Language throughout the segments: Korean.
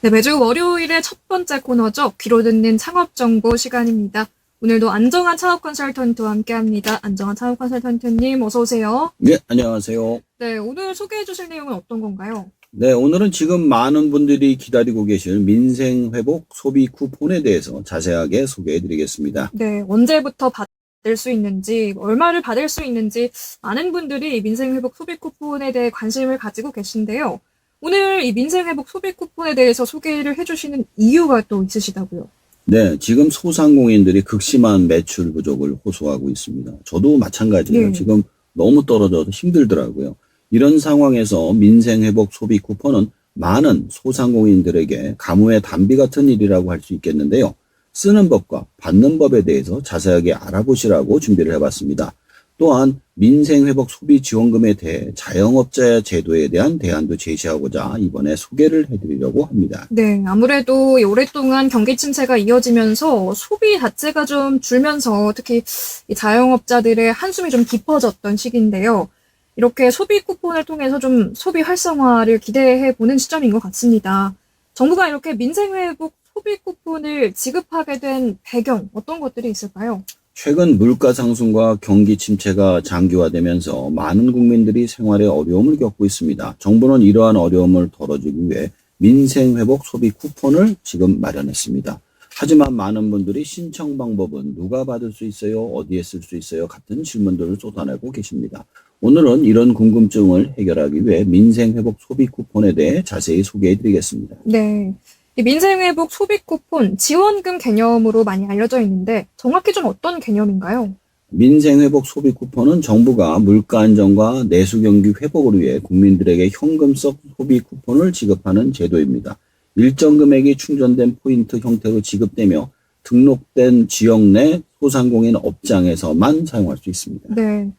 네, 매주 월요일의 첫 번째 코너죠. 귀로 듣는 창업정보 시간입니다. 오늘도 안정환 창업 컨설턴트와 함께합니다. 안정환 창업 컨설턴트님 어서 오세요. 네, 안녕하세요. 네, 오늘 소개해 주실 내용은 어떤 건가요? 네, 오늘은 지금 많은 분들이 기다리고 계실 민생회복 소비 쿠폰에 대해서 자세하게 소개해 드리겠습니다. 네, 언제부터 받을 수 있는지, 얼마를 받을 수 있는지 많은 분들이 민생회복 소비 쿠폰에 대해 관심을 가지고 계신데요. 오늘 이 민생회복 소비 쿠폰에 대해서 소개를 해주시는 이유가 또 있으시다고요? 네, 지금 소상공인들이 극심한 매출 부족을 호소하고 있습니다. 저도 마찬가지예요. 네. 지금 너무 떨어져서 힘들더라고요. 이런 상황에서 민생회복 소비 쿠폰은 많은 소상공인들에게 가무의 단비 같은 일이라고 할 수 있겠는데요. 쓰는 법과 받는 법에 대해서 자세하게 알아보시라고 준비를 해봤습니다. 또한 민생회복 소비지원금에 대해 자영업자 제도에 대한 대안도 제시하고자 이번에 소개를 해드리려고 합니다. 네, 아무래도 오랫동안 경기 침체가 이어지면서 소비 자체가 좀 줄면서 특히 이 자영업자들의 한숨이 좀 깊어졌던 시기인데요. 이렇게 소비 쿠폰을 통해서 좀 소비 활성화를 기대해 보는 시점인 것 같습니다. 정부가 이렇게 민생회복 소비 쿠폰을 지급하게 된 배경, 어떤 것들이 있을까요? 최근 물가 상승과 경기 침체가 장기화되면서 많은 국민들이 생활에 어려움을 겪고 있습니다. 정부는 이러한 어려움을 덜어주기 위해 민생회복 소비 쿠폰을 지금 마련했습니다. 하지만 많은 분들이 신청 방법은 누가 받을 수 있어요? 어디에 쓸 수 있어요? 같은 질문들을 쏟아내고 계십니다. 오늘은 이런 궁금증을 해결하기 위해 민생회복 소비 쿠폰에 대해 자세히 소개해 드리겠습니다. 네. 이 민생회복 소비 쿠폰 지원금 개념으로 많이 알려져 있는데 정확히 좀 어떤 개념인가요? 민생회복 소비 쿠폰은 정부가 물가 안정과 내수 경기 회복을 위해 국민들에게 현금성 소비 쿠폰을 지급하는 제도입니다. 일정 금액이 충전된 포인트 형태로 지급되며 등록된 지역 내 소상공인 업장에서만 사용할 수 있습니다. 네.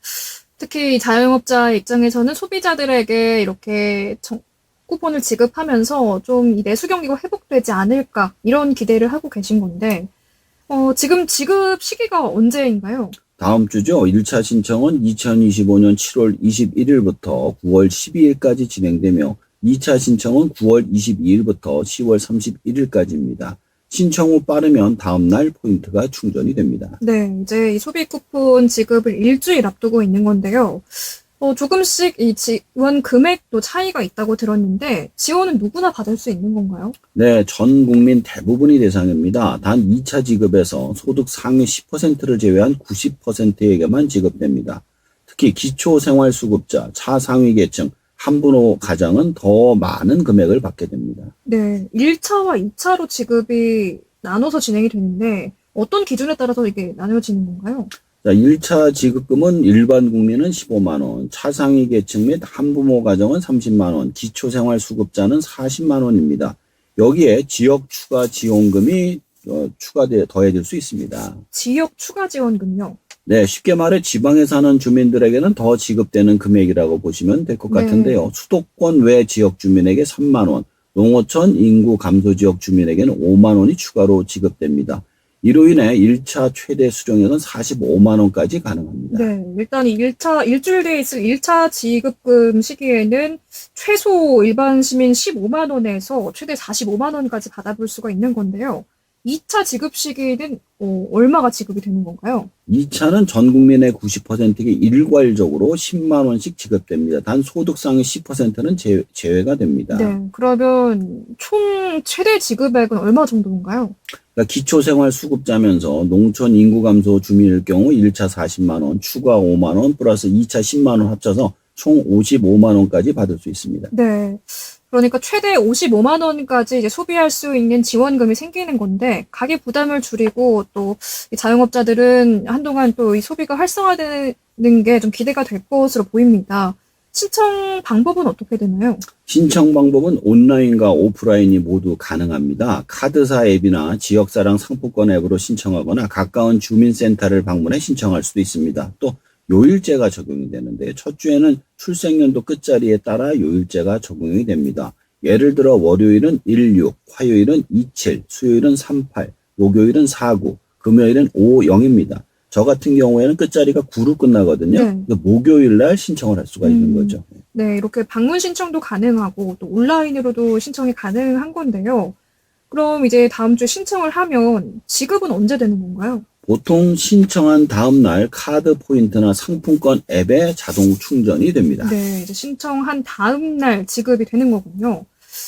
특히 자영업자 입장에서는 소비자들에게 이렇게 쿠폰을 지급하면서 좀 이 내수 경기가 회복되지 않을까 이런 기대를 하고 계신 건데 지금 지급 시기가 언제인가요? 다음 주죠. 1차 신청은 2025년 7월 21일부터 9월 12일까지 진행되며 2차 신청은 9월 22일부터 10월 31일까지입니다. 신청 후 빠르면 다음 날 포인트가 충전이 됩니다. 네, 이제 이 소비 쿠폰 지급을 일주일 앞두고 있는 건데요. 조금씩 이 지원 금액도 차이가 있다고 들었는데 지원은 누구나 받을 수 있는 건가요? 네, 전 국민 대부분이 대상입니다. 단 2차 지급에서 소득 상위 10%를 제외한 90%에게만 지급됩니다. 특히 기초생활수급자, 차상위 계층, 한분호 가정은 더 많은 금액을 받게 됩니다. 네, 1차와 2차로 지급이 나눠서 진행이 되는데 어떤 기준에 따라서 이게 나눠지는 건가요? 자, 1차 지급금은 일반 국민은 15만 원, 차상위 계층 및 한부모 가정은 30만 원, 기초생활수급자는 40만 원입니다. 여기에 지역 추가 지원금이 더해질 수 있습니다. 지역 추가 지원금요? 네, 쉽게 말해 지방에 사는 주민들에게는 더 지급되는 금액이라고 보시면 될 것 같은데요. 수도권 외 지역 주민에게 3만 원, 농어촌 인구 감소 지역 주민에게는 5만 원이 추가로 지급됩니다. 이로 인해 1차 최대 수령액은 45만 원까지 가능합니다. 네, 일단 일주일 뒤에 있을 1차 지급금 시기에는 최소 일반 시민 15만 원에서 최대 45만 원까지 받아볼 수가 있는 건데요. 2차 지급 시기는 얼마가 지급이 되는 건가요? 2차는 전 국민의 90%가 일괄적으로 10만 원씩 지급됩니다. 단 소득 상위 10%는 제외가 됩니다. 네, 그러면 총 최대 지급액은 얼마 정도인가요? 그러니까 기초생활수급자면서 농촌 인구 감소 주민일 경우 1차 40만 원, 추가 5만 원, 플러스 2차 10만 원 합쳐서 총 55만 원까지 받을 수 있습니다. 네. 그러니까 최대 55만 원까지 이제 소비할 수 있는 지원금이 생기는 건데 가계 부담을 줄이고 또 이 자영업자들은 한동안 또 이 소비가 활성화되는 게 좀 기대가 될 것으로 보입니다. 신청 방법은 어떻게 되나요? 신청 방법은 온라인과 오프라인이 모두 가능합니다. 카드사 앱이나 지역사랑 상품권 앱으로 신청하거나 가까운 주민센터를 방문해 신청할 수도 있습니다. 또 요일제가 적용이 되는데 첫 주에는 출생연도 끝자리에 따라 요일제가 적용이 됩니다. 예를 들어 월요일은 16, 화요일은 27, 수요일은 38, 목요일은 49, 금요일은 50입니다. 저 같은 경우에는 끝자리가 9로 끝나거든요. 네. 목요일 날 신청을 할 수가 있는 거죠. 네, 이렇게 방문 신청도 가능하고 또 온라인으로도 신청이 가능한 건데요. 그럼 이제 다음 주에 신청을 하면 지급은 언제 되는 건가요? 보통 신청한 다음 날 카드 포인트나 상품권 앱에 자동 충전이 됩니다. 네, 이제 신청한 다음 날 지급이 되는 거군요.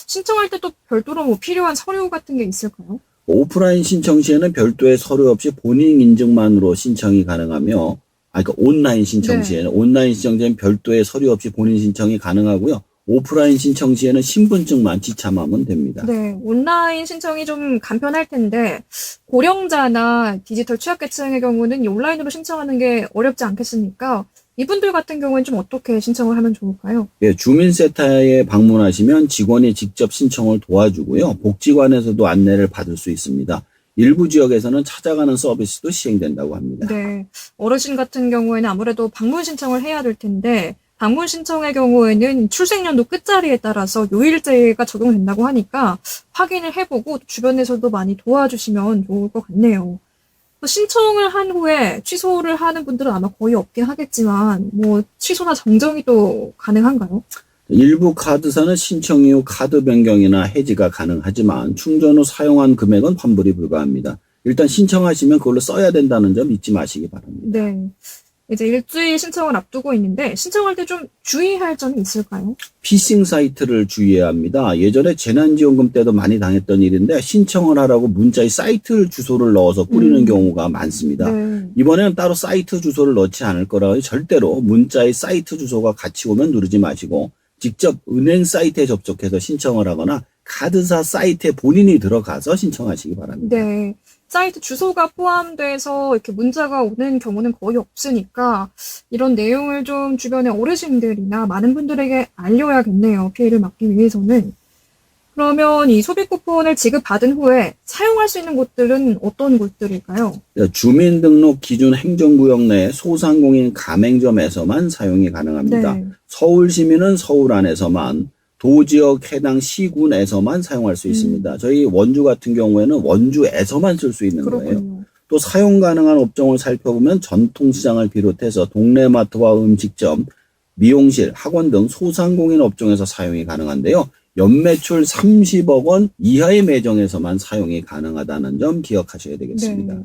신청할 때 또 별도로 뭐 필요한 서류 같은 게 있을까요? 오프라인 신청 시에는 별도의 서류 없이 본인 인증만으로 신청이 가능하며, 그러니까 온라인 신청 네. 시에는, 온라인 신청 시에는 별도의 서류 없이 본인 신청이 가능하고요. 오프라인 신청 시에는 신분증만 지참하면 됩니다. 네, 온라인 신청이 좀 간편할 텐데 고령자나 디지털 취약계층의 경우는 이 온라인으로 신청하는 게 어렵지 않겠습니까? 이분들 같은 경우는 좀 어떻게 신청을 하면 좋을까요? 예, 주민센터에 방문하시면 직원이 직접 신청을 도와주고요. 복지관에서도 안내를 받을 수 있습니다. 일부 지역에서는 찾아가는 서비스도 시행된다고 합니다. 네, 어르신 같은 경우에는 아무래도 방문 신청을 해야 될 텐데 방문 신청의 경우에는 출생연도 끝자리에 따라서 요일제가 적용된다고 하니까 확인을 해보고 주변에서도 많이 도와주시면 좋을 것 같네요. 또 신청을 한 후에 취소를 하는 분들은 아마 거의 없긴 하겠지만 뭐 취소나 정정이 또 가능한가요? 일부 카드사는 신청 이후 카드 변경이나 해지가 가능하지만 충전 후 사용한 금액은 환불이 불가합니다. 일단 신청하시면 그걸로 써야 된다는 점 잊지 마시기 바랍니다. 네. 이제 일주일 신청을 앞두고 있는데 신청할 때 좀 주의할 점이 있을까요? 피싱 사이트를 주의해야 합니다. 예전에 재난지원금 때도 많이 당했던 일인데 신청을 하라고 문자에 사이트 주소를 넣어서 뿌리는 경우가 많습니다. 네. 이번에는 따로 사이트 주소를 넣지 않을 거라 절대로 문자에 사이트 주소가 같이 오면 누르지 마시고 직접 은행 사이트에 접속해서 신청을 하거나 카드사 사이트에 본인이 들어가서 신청하시기 바랍니다. 네. 사이트 주소가 포함돼서 이렇게 문자가 오는 경우는 거의 없으니까 이런 내용을 좀 주변의 어르신들이나 많은 분들에게 알려야겠네요. 피해를 막기 위해서는. 그러면 이 소비 쿠폰을 지급받은 후에 사용할 수 있는 곳들은 어떤 곳들일까요? 주민등록 기준 행정구역 내 소상공인 가맹점에서만 사용이 가능합니다. 네. 서울 시민은 서울 안에서만, 도지역 해당 시군에서만 사용할 수 있습니다. 저희 원주 같은 경우에는 원주에서만 쓸 수 있는 거예요. 그렇군요. 또 사용 가능한 업종을 살펴보면 전통시장을 비롯해서 동네 마트와 음식점, 미용실, 학원 등 소상공인 업종에서 사용이 가능한데요. 연매출 30억 원 이하의 매장에서만 사용이 가능하다는 점 기억하셔야 되겠습니다. 네.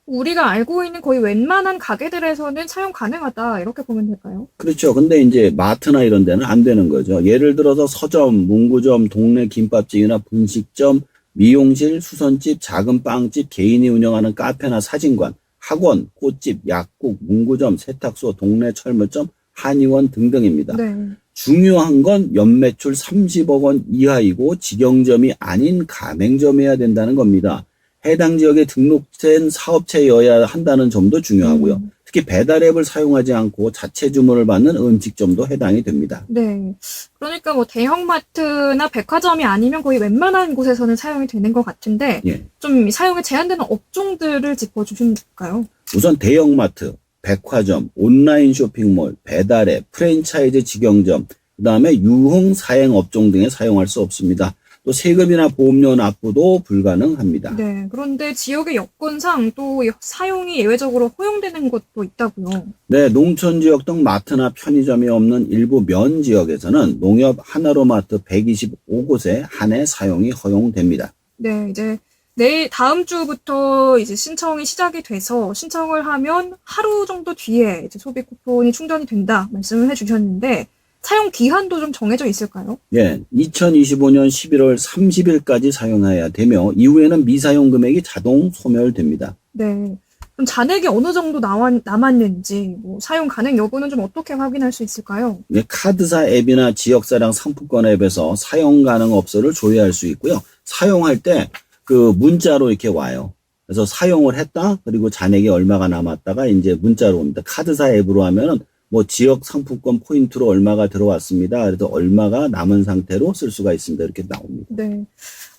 우리가 알고 있는 거의 웬만한 가게들에서는 사용 가능하다 이렇게 보면 될까요? 그렇죠. 근데 이제 마트나 이런 데는 안 되는 거죠. 예를 들어서 서점, 문구점, 동네 김밥집이나 분식점, 미용실, 수선집, 작은 빵집, 개인이 운영하는 카페나 사진관, 학원, 꽃집, 약국, 문구점, 세탁소, 동네 철물점, 한의원 등등입니다. 네. 중요한 건 연매출 30억 원 이하이고 직영점이 아닌 가맹점이어야 된다는 겁니다. 해당 지역에 등록된 사업체여야 한다는 점도 중요하고요. 특히 배달앱을 사용하지 않고 자체 주문을 받는 음식점도 해당이 됩니다. 네. 그러니까 뭐 대형마트나 백화점이 아니면 거의 웬만한 곳에서는 사용이 되는 것 같은데 예. 좀 사용이 제한되는 업종들을 짚어주실까요? 우선 대형마트, 백화점, 온라인 쇼핑몰, 배달앱, 프랜차이즈 직영점, 그다음에 유흥 사행 업종 등에 사용할 수 없습니다. 또 세금이나 보험료 납부도 불가능합니다. 네. 그런데 지역의 여건상 또 사용이 예외적으로 허용되는 곳도 있다고요. 네, 농촌 지역 등 마트나 편의점이 없는 일부 면 지역에서는 농협 하나로마트 125곳에 한해 사용이 허용됩니다. 네. 이제 내일 다음 주부터 이제 신청이 시작이 돼서 신청을 하면 하루 정도 뒤에 이제 소비 쿠폰이 충전이 된다 말씀을 해주셨는데 사용 기한도 좀 정해져 있을까요? 예, 2025년 11월 30일까지 사용해야 되며 이후에는 미사용 금액이 자동 소멸됩니다. 네. 그럼 잔액이 어느 정도 남았는지 뭐 사용 가능 여부는 좀 어떻게 확인할 수 있을까요? 예, 카드사 앱이나 지역사랑 상품권 앱에서 사용 가능 업소를 조회할 수 있고요. 사용할 때 그 문자로 이렇게 와요. 그래서 사용을 했다, 그리고 잔액이 얼마가 남았다가 이제 문자로 옵니다. 카드사 앱으로 하면은 뭐 지역 상품권 포인트로 얼마가 들어왔습니다. 그래서 얼마가 남은 상태로 쓸 수가 있습니다. 이렇게 나옵니다. 네.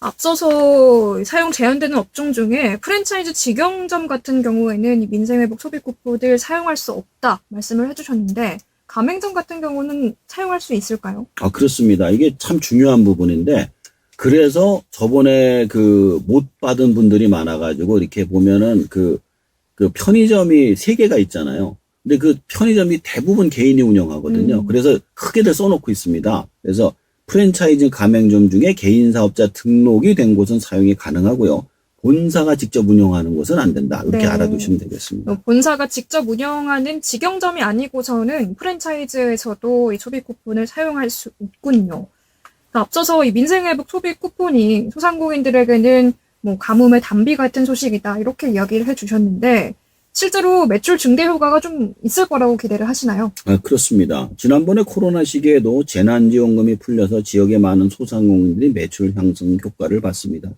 앞서서 사용 제한되는 업종 중에 프랜차이즈 직영점 같은 경우에는 이 민생회복 소비 쿠폰을 사용할 수 없다 말씀을 해주셨는데 가맹점 같은 경우는 사용할 수 있을까요? 아, 그렇습니다. 이게 참 중요한 부분인데 그래서 저번에 못 받은 분들이 많아가지고 이렇게 보면은 그 편의점이 3개가 있잖아요. 근데 그 편의점이 대부분 개인이 운영하거든요. 그래서 크게들 써놓고 있습니다. 그래서 프랜차이즈 가맹점 중에 개인 사업자 등록이 된 곳은 사용이 가능하고요. 본사가 직접 운영하는 곳은 안 된다. 이렇게 네. 알아두시면 되겠습니다. 본사가 직접 운영하는 직영점이 아니고서는 프랜차이즈에서도 이 소비 쿠폰을 사용할 수 있군요. 앞서서 이 민생회복 소비 쿠폰이 소상공인들에게는 뭐 가뭄의 단비 같은 소식이다 이렇게 이야기를 해주셨는데 실제로 매출 증대 효과가 좀 있을 거라고 기대를 하시나요? 그렇습니다. 지난번에 코로나 시기에도 재난지원금이 풀려서 지역의 많은 소상공인들이 매출 향상 효과를 봤습니다.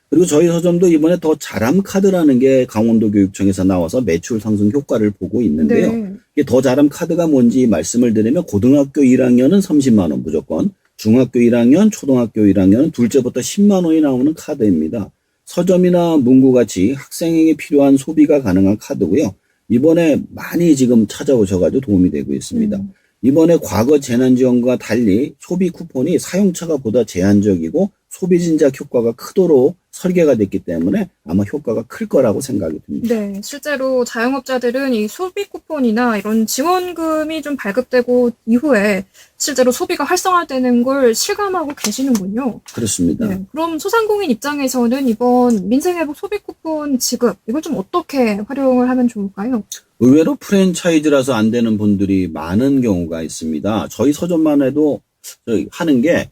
그리고 저희 서점도 이번에 더 잘함 카드라는 게 강원도교육청에서 나와서 매출 상승 효과를 보고 있는데요. 네. 이게 더 잘함 카드가 뭔지 말씀을 드리면 고등학교 1학년은 30만 원 무조건, 중학교 1학년, 초등학교 1학년은 둘째부터 10만 원이 나오는 카드입니다. 서점이나 문구같이 학생에게 필요한 소비가 가능한 카드고요. 이번에 많이 지금 찾아오셔가지고 도움이 되고 있습니다. 이번에 과거 재난지원과 달리 소비 쿠폰이 사용처가 보다 제한적이고 소비 진작 효과가 크도록 설계가 됐기 때문에 아마 효과가 클 거라고 생각이 듭니다. 네, 실제로 자영업자들은 이 소비 쿠폰이나 이런 지원금이 좀 발급되고 이후에 실제로 소비가 활성화되는 걸 실감하고 계시는군요. 그렇습니다. 네, 그럼 소상공인 입장에서는 이번 민생회복 소비 쿠폰 지급, 이걸 좀 어떻게 활용을 하면 좋을까요? 의외로 프랜차이즈라서 안 되는 분들이 많은 경우가 있습니다. 저희 서점만 해도 하는 게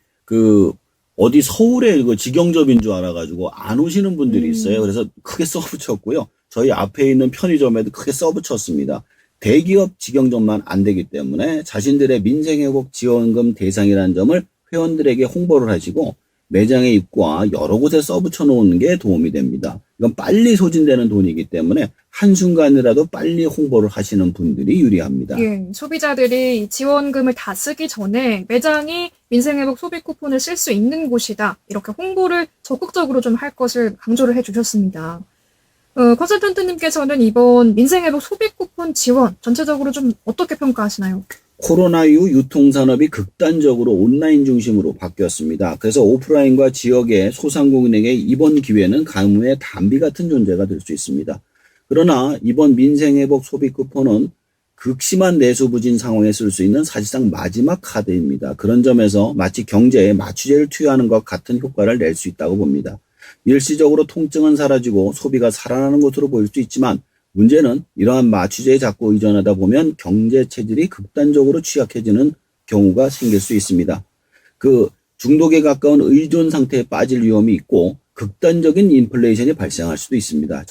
어디 서울에 그 직영점인 줄 알아가지고 안 오시는 분들이 있어요. 그래서 크게 써붙였고요. 저희 앞에 있는 편의점에도 크게 써붙였습니다. 대기업 직영점만 안 되기 때문에 자신들의 민생회복 지원금 대상이라는 점을 회원들에게 홍보를 하시고 매장의 입구와 여러 곳에 써붙여 놓는 게 도움이 됩니다. 이건 빨리 소진되는 돈이기 때문에 한순간이라도 빨리 홍보를 하시는 분들이 유리합니다. 예, 소비자들이 지원금을 다 쓰기 전에 매장이 민생회복 소비 쿠폰을 쓸 수 있는 곳이다. 이렇게 홍보를 적극적으로 좀 할 것을 강조를 해주셨습니다. 컨설턴트님께서는 이번 민생회복 소비 쿠폰 지원 전체적으로 좀 어떻게 평가하시나요? 코로나 이후 유통산업이 극단적으로 온라인 중심으로 바뀌었습니다. 그래서 오프라인과 지역의 소상공인에게 이번 기회는 가뭄의 단비 같은 존재가 될 수 있습니다. 그러나 이번 민생회복 소비 쿠폰은 극심한 내수부진 상황에 쓸 수 있는 사실상 마지막 카드입니다. 그런 점에서 마치 경제에 마취제를 투여하는 것 같은 효과를 낼 수 있다고 봅니다. 일시적으로 통증은 사라지고 소비가 살아나는 것으로 보일 수 있지만 문제는 이러한 마취제에 자꾸 의존하다 보면 경제 체질이 극단적으로 취약해지는 경우가 생길 수 있습니다. 중독에 가까운 의존 상태에 빠질 위험이 있고 극단적인 인플레이션이 발생할 수도 있습니다.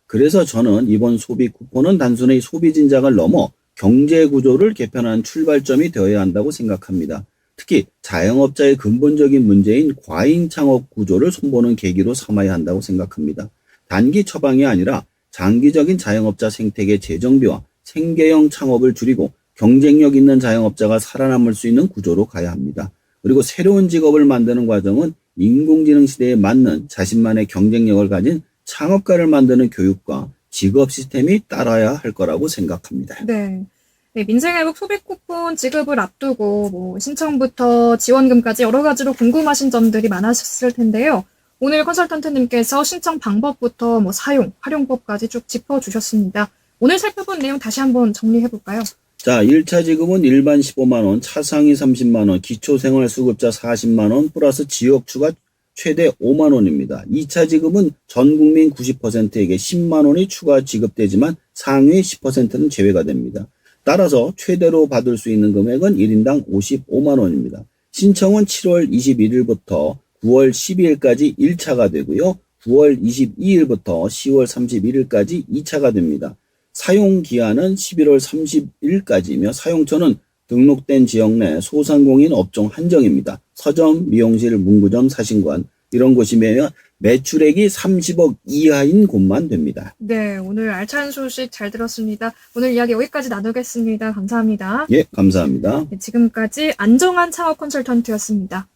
그래서 저는 이번 소비 쿠폰은 단순히 소비 진작을 넘어 경제 구조를 개편하는 출발점이 되어야 한다고 생각합니다. 특히 자영업자의 근본적인 문제인 과잉 창업 구조를 손보는 계기로 삼아야 한다고 생각합니다. 단기 처방이 아니라 장기적인 자영업자 생태계 재정비와 생계형 창업을 줄이고 경쟁력 있는 자영업자가 살아남을 수 있는 구조로 가야 합니다. 그리고 새로운 직업을 만드는 과정은 인공지능 시대에 맞는 자신만의 경쟁력을 가진 창업가를 만드는 교육과 직업 시스템이 따라야 할 거라고 생각합니다. 네. 네, 민생회복 소비 쿠폰 지급을 앞두고 신청부터 지원금까지 여러 가지로 궁금하신 점들이 많으셨을 텐데요. 오늘 컨설턴트님께서 신청 방법부터 사용, 활용법까지 쭉 짚어주셨습니다. 오늘 살펴본 내용 다시 한번 정리해볼까요? 자, 1차 지급은 일반 15만원, 차상위 30만원, 기초생활수급자 40만원, 플러스 지역 추가 최대 5만원입니다. 2차 지급은 전 국민 90%에게 10만원이 추가 지급되지만 상위 10%는 제외가 됩니다. 따라서 최대로 받을 수 있는 금액은 1인당 55만원입니다. 신청은 7월 21일부터 9월 12일까지 1차가 되고요. 9월 22일부터 10월 31일까지 2차가 됩니다. 사용 기한은 11월 30일까지이며 사용처는 등록된 지역 내 소상공인 업종 한정입니다. 서점, 미용실, 문구점, 사신관 이런 곳이면 매출액이 30억 이하인 곳만 됩니다. 네, 오늘 알찬 소식 잘 들었습니다. 오늘 이야기 여기까지 나누겠습니다. 감사합니다. 예, 감사합니다. 네, 지금까지 안정환 창업 컨설턴트였습니다.